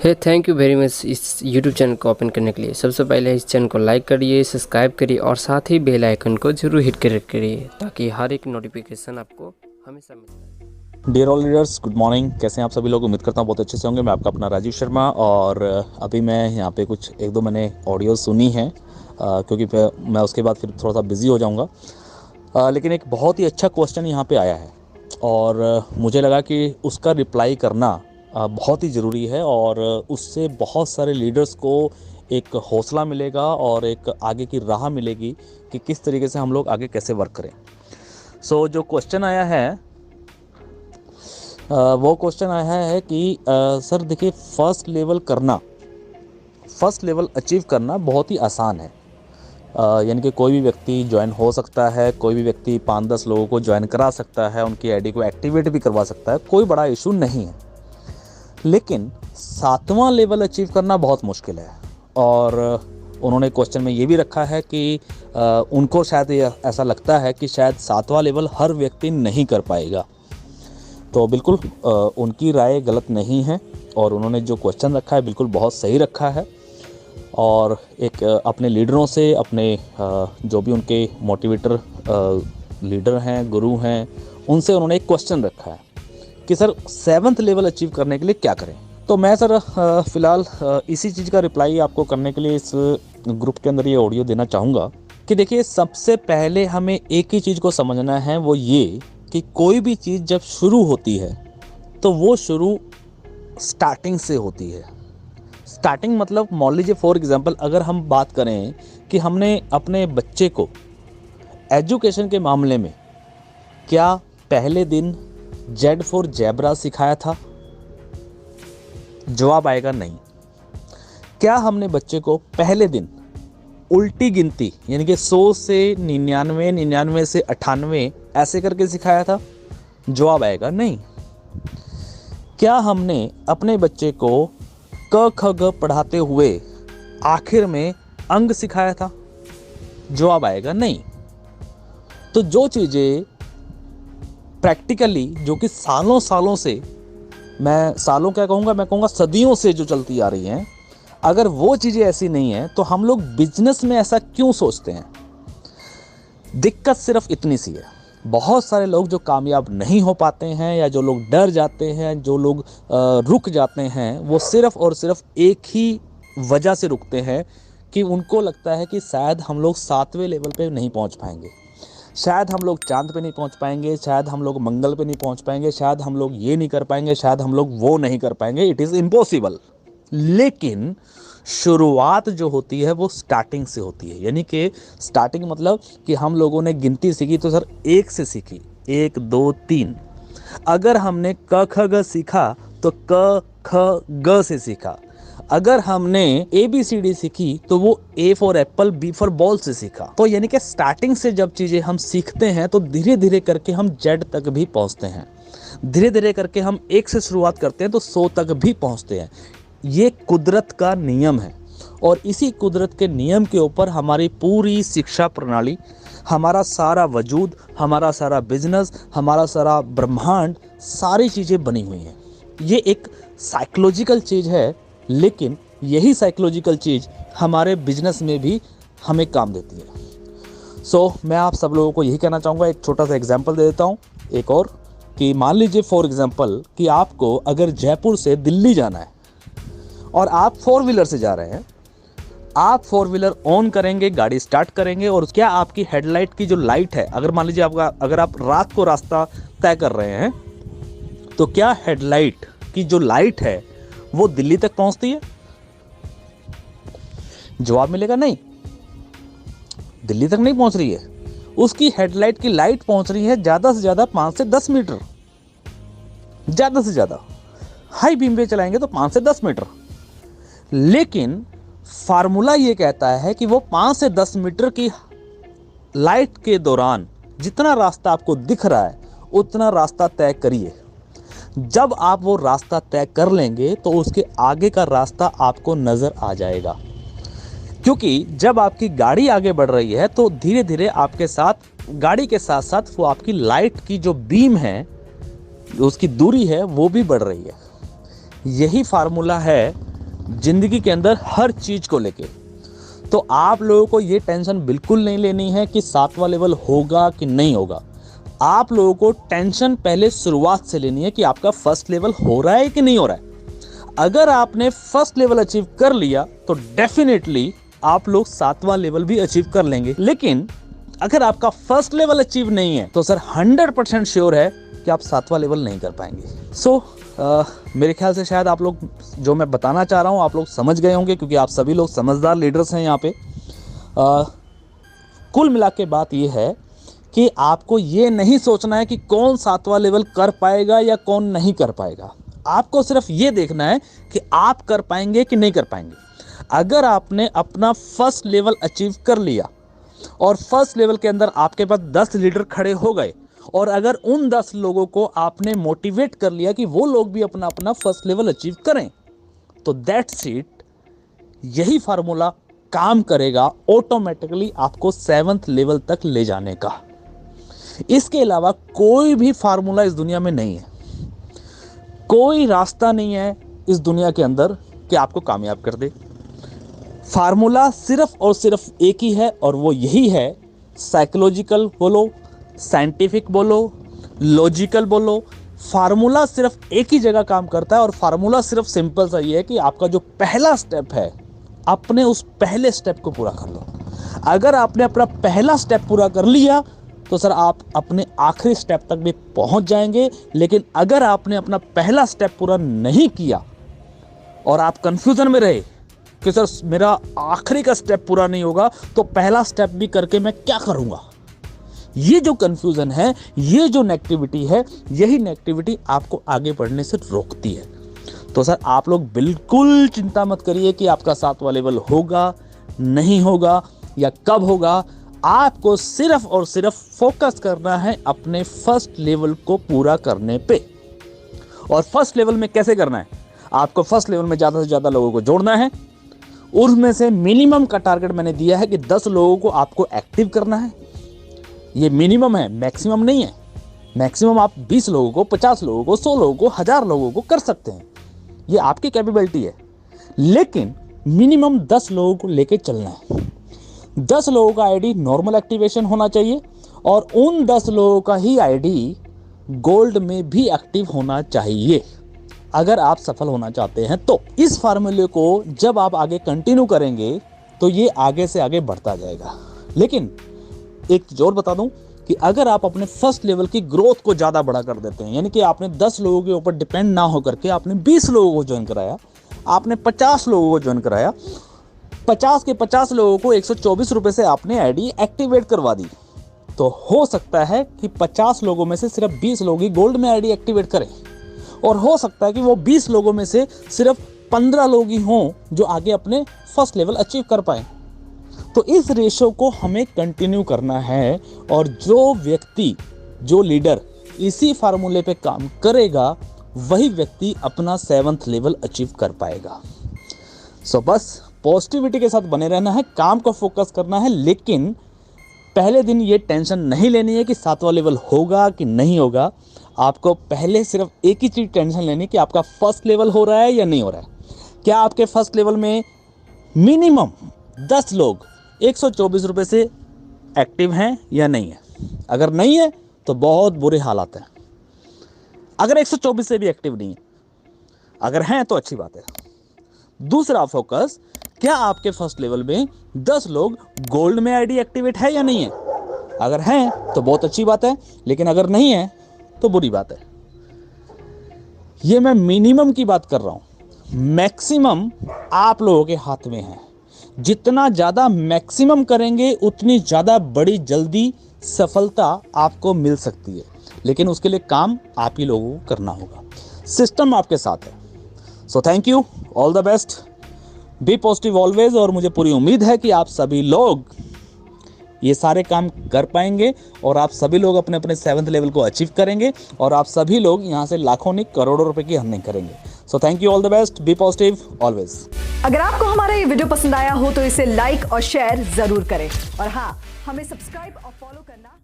Thank you very much इस YouTube channel को open करने के लिए। सबसे पहले इस चैनल को लाइक करिए, सब्सक्राइब करिए और साथ ही बेल आइकन को जरूर हिट करिए ताकि हर एक नोटिफिकेशन आपको हमेशा मिलता रहे। Dear all leaders, good morning. कैसे हैं आप सभी लोग? उम्मीद करता हूँ बहुत अच्छे से होंगे। मैं आपका अपना राजीव शर्मा और अभी मैं यहाँ पे कुछ एक दो मैंने ऑडियो सुनी हैं क्योंकि मैं उसके बाद फिर थोड़ा सा बिज़ी हो जाऊँगा। लेकिन एक बहुत ही अच्छा क्वेश्चन यहाँ पे आया है और मुझे लगा कि उसका रिप्लाई करना बहुत ही ज़रूरी है और उससे बहुत सारे लीडर्स को एक हौसला मिलेगा और एक आगे की राह मिलेगी कि किस तरीके से हम लोग आगे कैसे वर्क करें। जो क्वेश्चन आया है वो क्वेश्चन आया है कि सर देखिए, फर्स्ट लेवल अचीव करना बहुत ही आसान है। यानी कि कोई भी व्यक्ति ज्वाइन हो सकता है, कोई भी व्यक्ति 5-10 लोगों को ज्वाइन करा सकता है, उनकी आईडी को एक्टिवेट भी करवा सकता है, कोई बड़ा इशू नहीं है। लेकिन 7वां लेवल अचीव करना बहुत मुश्किल है और उन्होंने क्वेश्चन में ये भी रखा है कि उनको शायद ऐसा लगता है कि शायद 7वां लेवल हर व्यक्ति नहीं कर पाएगा। तो बिल्कुल उनकी राय गलत नहीं है और उन्होंने जो क्वेश्चन रखा है बिल्कुल बहुत सही रखा है। और एक अपने लीडरों से, अपने जो भी उनके मोटिवेटर लीडर हैं, गुरु हैं, उनसे उन्होंने एक क्वेश्चन रखा है कि सर 7th लेवल अचीव करने के लिए क्या करें। तो मैं सर फ़िलहाल इसी चीज़ का रिप्लाई आपको करने के लिए इस ग्रुप के अंदर ये ऑडियो देना चाहूँगा कि देखिए, सबसे पहले हमें एक ही चीज़ को समझना है, वो ये कि कोई भी चीज़ जब शुरू होती है तो वो शुरू स्टार्टिंग से होती है। स्टार्टिंग मतलब मान लीजिए फॉर एग्जांपल अगर हम बात करें कि हमने अपने बच्चे को एजुकेशन के मामले में क्या पहले दिन जेड फॉर जेब्रा सिखाया था? जवाब आएगा नहीं। क्या हमने बच्चे को पहले दिन उल्टी गिनती यानी कि 100 से 99, 99 से 98 ऐसे करके सिखाया था? जवाब आएगा नहीं। क्या हमने अपने बच्चे को क ख ग पढ़ाते हुए आखिर में अंग सिखाया था? जवाब आएगा नहीं। तो जो चीज़ें प्रैक्टिकली, जो कि सालों सालों से, मैं सालों क्या कहूँगा, मैं कहूँगा सदियों से जो चलती आ रही हैं, अगर वो चीज़ें ऐसी नहीं हैं तो हम लोग बिजनेस में ऐसा क्यों सोचते हैं? दिक्कत सिर्फ इतनी सी है, बहुत सारे लोग जो कामयाब नहीं हो पाते हैं या जो लोग डर जाते हैं, जो लोग रुक जाते हैं, वो सिर्फ और सिर्फ एक ही वजह से रुकते हैं कि उनको लगता है कि शायद हम लोग 7वें लेवल पे नहीं पहुंच पाएंगे, शायद हम लोग चांद पे नहीं पहुंच पाएंगे, शायद हम लोग मंगल पे नहीं पहुंच पाएंगे, शायद हम लोग ये नहीं कर पाएंगे, शायद हम लोग वो नहीं कर पाएंगे। It is impossible. लेकिन शुरुआत जो होती है वो स्टार्टिंग से होती है। यानी कि स्टार्टिंग मतलब कि हम लोगों ने गिनती सीखी तो सर 1 से सीखी, 1 2 3। अगर हमने क ख ग सीखा तो क ख ग से सीखा। अगर हमने ABCD सीखी तो वो A for Apple, B for ball से सीखा। तो यानी कि स्टार्टिंग से जब चीज़ें हम सीखते हैं तो धीरे धीरे करके हम Z तक भी पहुंचते हैं, धीरे धीरे करके हम 1 से शुरुआत करते हैं तो 100 तक भी पहुंचते हैं। ये कुदरत का नियम है और इसी कुदरत के नियम के ऊपर हमारी पूरी शिक्षा प्रणाली, हमारा सारा वजूद, हमारा सारा बिजनेस, हमारा सारा ब्रह्मांड, सारी चीज़ें बनी हुई हैं। ये एक साइकोलॉजिकल चीज़ है, लेकिन यही साइकोलॉजिकल चीज़ हमारे बिजनेस में भी हमें काम देती है। मैं आप सब लोगों को यही कहना चाहूँगा, एक छोटा सा एग्जाम्पल दे देता हूँ एक और, कि मान लीजिए फॉर एग्जाम्पल कि आपको अगर जयपुर से दिल्ली जाना है और आप 4 व्हीलर से जा रहे हैं। आप 4 व्हीलर ऑन करेंगे, गाड़ी स्टार्ट करेंगे और क्या आपकी हेडलाइट की जो लाइट है, अगर मान लीजिए अगर आप रात को रास्ता तय कर रहे हैं तो क्या हेडलाइट की जो लाइट है वो दिल्ली तक पहुंचती है? जवाब मिलेगा नहीं, दिल्ली तक नहीं पहुंच रही है। उसकी हेडलाइट की लाइट पहुंच रही है ज़्यादा से ज़्यादा 5 से 10 मीटर, ज़्यादा से ज़्यादा। हाई बीम पे चलाएंगे तो 5 से 10 मीटर। लेकिन फार्मूला ये कहता है कि वो 5 से 10 मीटर की लाइट के दौरान जितना रास्ता आपको दिख रहा है उतना रास्ता तय करिए। जब आप वो रास्ता तय कर लेंगे तो उसके आगे का रास्ता आपको नज़र आ जाएगा, क्योंकि जब आपकी गाड़ी आगे बढ़ रही है तो धीरे धीरे आपके साथ, गाड़ी के साथ साथ वो आपकी लाइट की जो बीम है, उसकी दूरी है, वो भी बढ़ रही है। यही फार्मूला है जिंदगी के अंदर हर चीज को लेके। तो आप लोगों को ये टेंशन बिल्कुल नहीं लेनी है कि 7वां लेवल होगा कि नहीं होगा। आप लोगों को टेंशन पहले शुरुआत से लेनी है कि आपका फर्स्ट लेवल हो रहा है कि नहीं हो रहा है। अगर आपने फर्स्ट लेवल अचीव कर लिया तो डेफिनेटली आप लोग 7वां लेवल भी अचीव कर लेंगे। लेकिन अगर आपका फर्स्ट लेवल अचीव नहीं है तो सर 100% श्योर है कि आप 7वां लेवल नहीं कर पाएंगे। सो मेरे ख्याल से शायद आप लोग जो मैं बताना चाह रहा हूँ आप लोग समझ गए होंगे, क्योंकि आप सभी लोग समझदार लीडर्स हैं यहाँ पे। कुल मिला के बात ये है कि आपको ये नहीं सोचना है कि कौन 7वां लेवल कर पाएगा या कौन नहीं कर पाएगा। आपको सिर्फ ये देखना है कि आप कर पाएंगे कि नहीं कर पाएंगे। अगर आपने अपना फर्स्ट लेवल अचीव कर लिया और फर्स्ट लेवल के अंदर आपके पास 10 लीडर खड़े हो गए और अगर उन 10 लोगों को आपने मोटिवेट कर लिया कि वो लोग भी अपना अपना फर्स्ट लेवल अचीव करें, तो दैट्स इट। यही फार्मूला काम करेगा ऑटोमेटिकली आपको 7th लेवल तक ले जाने का। इसके अलावा कोई भी फार्मूला इस दुनिया में नहीं है, कोई रास्ता नहीं है इस दुनिया के अंदर कि आपको कामयाब कर दे। फार्मूला सिर्फ और सिर्फ एक ही है और वो यही है, साइकोलॉजिकल बोलो, साइंटिफिक बोलो, लॉजिकल बोलो, फार्मूला सिर्फ एक ही जगह काम करता है। और फार्मूला सिर्फ सिंपल सा ये है कि आपका जो पहला स्टेप है, अपने उस पहले स्टेप को पूरा कर लो। अगर आपने अपना पहला स्टेप पूरा कर लिया तो सर आप अपने आखिरी स्टेप तक भी पहुंच जाएंगे। लेकिन अगर आपने अपना पहला स्टेप पूरा नहीं किया और आप कंफ्यूजन में रहे कि सर मेरा आखिरी का स्टेप पूरा नहीं होगा तो पहला स्टेप भी करके मैं क्या करूंगा, ये जो कंफ्यूजन है, ये जो नेगेटिविटी है, यही नेगेटिविटी आपको आगे बढ़ने से रोकती है। तो सर आप लोग बिल्कुल चिंता मत करिए कि आपका 7वां लेवल होगा नहीं होगा या कब होगा। आपको सिर्फ और सिर्फ फोकस करना है अपने फर्स्ट लेवल को पूरा करने पे। और फर्स्ट लेवल में कैसे करना है, आपको फर्स्ट लेवल में ज़्यादा से ज़्यादा लोगों को जोड़ना है। उसमें से मिनिमम का टारगेट मैंने दिया है कि 10 लोगों को आपको एक्टिव करना है। ये मिनिमम है, मैक्सिमम नहीं है। मैक्सिमम आप 20 लोगों को, 50 लोगों को, 100 लोगों को, 1000 लोगों को कर सकते हैं, ये आपकी कैपेबिलिटी है। लेकिन मिनिमम 10 लोगों को लेके चलना है। 10 लोगों का आईडी नॉर्मल एक्टिवेशन होना चाहिए और उन 10 लोगों का ही आईडी गोल्ड में भी एक्टिव होना चाहिए अगर आप सफल होना चाहते हैं। तो इस फार्मूले को जब आप आगे कंटिन्यू करेंगे तो ये आगे से आगे बढ़ता जाएगा। लेकिन एक चीज और बता दूं कि अगर आप अपने फर्स्ट लेवल की ग्रोथ को ज़्यादा बड़ा कर देते हैं, यानी कि आपने 10 लोगों के ऊपर डिपेंड ना होकर के आपने 20 लोगों को ज्वाइन कराया, आपने 50 लोगों को ज्वाइन कराया, 50 के 50 लोगों को 124 रुपये से आपने आईडी एक्टिवेट करवा दी, तो हो सकता है कि 50 लोगों में से सिर्फ 20 लोग ही गोल्ड में आईडी एक्टिवेट करें और हो सकता है कि वो 20 लोगों में से सिर्फ 15 लोग ही हों जो आगे अपने फर्स्ट लेवल अचीव कर पाए। तो इस रेशो को हमें कंटिन्यू करना है और जो व्यक्ति, जो लीडर इसी फार्मूले पे काम करेगा वही व्यक्ति अपना 7th लेवल अचीव कर पाएगा। सो बस पॉजिटिविटी के साथ बने रहना है, काम को फोकस करना है। लेकिन पहले दिन ये टेंशन नहीं लेनी है कि 7वां लेवल होगा कि नहीं होगा। आपको पहले सिर्फ एक ही चीज़ टेंशन लेनी कि आपका फर्स्ट लेवल हो रहा है या नहीं हो रहा है। क्या आपके फर्स्ट लेवल में मिनिमम 10 लोग 124 रुपये से एक्टिव हैं या नहीं है। अगर नहीं है तो बहुत बुरे हालात हैं। अगर 124 से भी एक्टिव नहीं है, अगर हैं तो अच्छी बात है। दूसरा फोकस, क्या आपके फर्स्ट लेवल में 10 लोग गोल्ड में आईडी एक्टिवेट है या नहीं है। अगर हैं तो बहुत अच्छी बात है, लेकिन अगर नहीं है तो बुरी बात है। ये मैं मिनिमम की बात कर रहा हूं, मैक्सिमम आप लोगों के हाथ में है। जितना ज़्यादा मैक्सिमम करेंगे उतनी ज़्यादा बड़ी जल्दी सफलता आपको मिल सकती है, लेकिन उसके लिए काम आप ही लोगों को करना होगा। सिस्टम आपके साथ है। So thank you, all the best, be positive always. और मुझे पूरी उम्मीद है कि आप सभी लोग ये सारे काम कर पाएंगे और आप सभी लोग अपने अपने 7th लेवल को अचीव करेंगे और आप सभी लोग यहाँ से लाखों नहीं करोड़ों रुपए की अर्निंग करेंगे। So thank you, all the best, be positive always. अगर आपको हमारा ये वीडियो पसंद आया हो तो इसे लाइक और शेयर जरूर करें और हाँ, हमें सब्सक्राइब और फॉलो करना